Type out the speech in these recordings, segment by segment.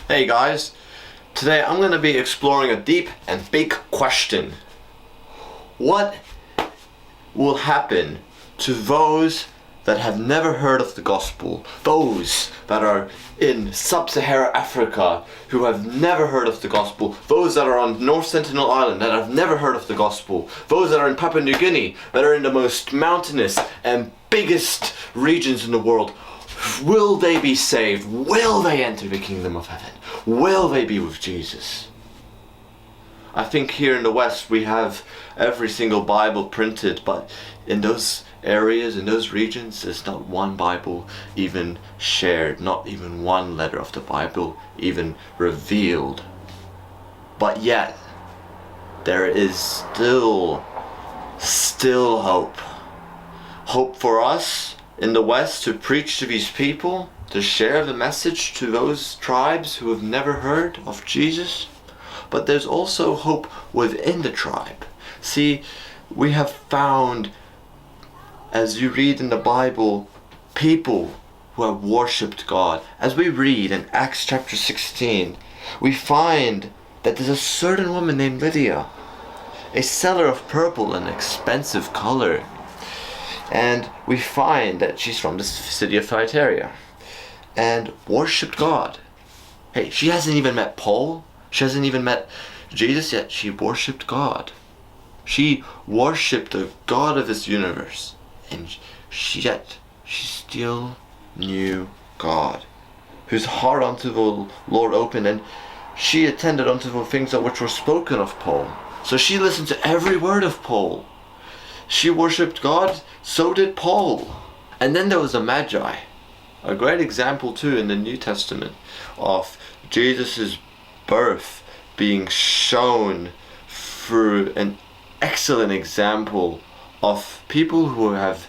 Hey guys, today I'm going to be exploring a deep and big question. What will happen to those that have never heard of the gospel? Those that are in sub-Saharan Africa who have never heard of the gospel. Those that are on North Sentinel Island that have never heard of the gospel. Those that are in Papua New Guinea that are in the most mountainous and biggest regions in the world. Will they be saved? Will they enter the kingdom of heaven? Will they be with Jesus? I think here in the West we have every single Bible printed, but in those areas, in those regions, there's not one Bible even shared, not even one letter of the Bible even revealed. But yet, there is still hope. Hope for us in the West to preach to these people, to share the message to those tribes who have never heard of Jesus. But there's also hope within the tribe. See, we have found, as you read in the Bible, people who have worshipped God. As we read in Acts chapter 16, we find that there's a certain woman named Lydia, a seller of purple and expensive color. And we find that she's from the city of Thyatira and worshipped God. Hey, she hasn't even met Paul. She hasn't even met Jesus yet. She worshipped God. She worshipped the God of this universe. And she still knew God, whose heart unto the Lord opened, and she attended unto the things that which were spoken of Paul. So she listened to every word of Paul. She worshipped God, so did Paul. And then there was a Magi, a great example too in the New Testament of Jesus' birth being shown through an excellent example of people who have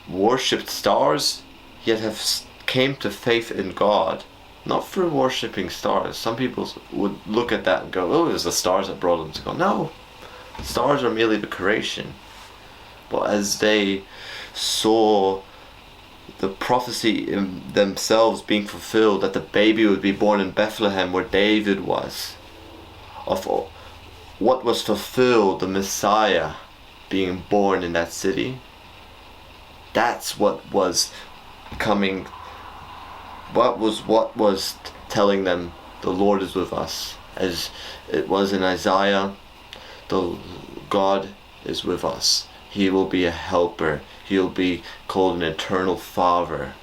worshipped stars, yet have came to faith in God, not through worshipping stars. Some people would look at that and go, oh, it was the stars that brought them to God. No, stars are merely decoration. But as they saw the prophecy in themselves being fulfilled, that the baby would be born in Bethlehem where David was, of what was fulfilled, the Messiah being born in that city, that's what was coming, what was telling them the Lord is with us. As it was in Isaiah, the God is with us. He will be a helper. He'll be called an eternal Father.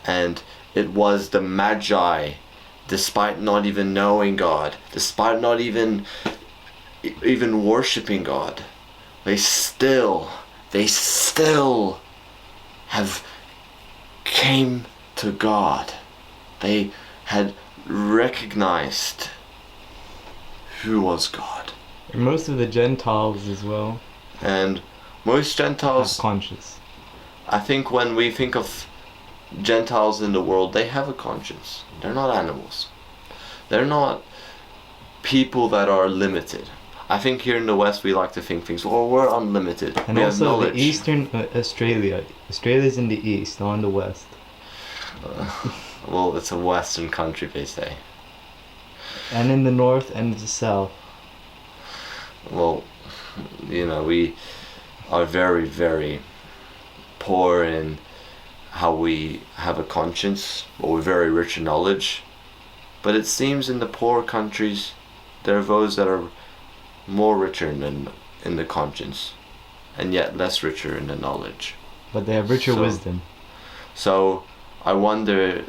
And it was the Magi, despite not even knowing God, despite not even worshipping God, they still have came to God. They had recognized who was God. And most of the Gentiles as well. And most Gentiles have conscience. I think when we think of Gentiles in the world, they have a conscience. They're not animals. They're not people that are limited. I think here in the West we like to think things, oh, we're unlimited. And we also have knowledge. the Eastern Australia's in the East, not in the West. Well, it's a Western country, they say. And in the North and the South. Well, you know, we are very, very poor in how we have a conscience, but we're very rich in knowledge. But it seems in the poor countries, there are those that are more richer in the conscience, and yet less richer in the knowledge. But they have richer wisdom. So I wonder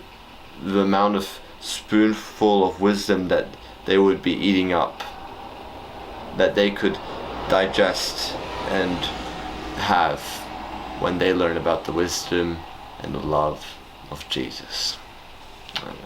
the amount of spoonful of wisdom that they would be eating up, that they could digest and have when they learn about the wisdom and the love of Jesus. Amen.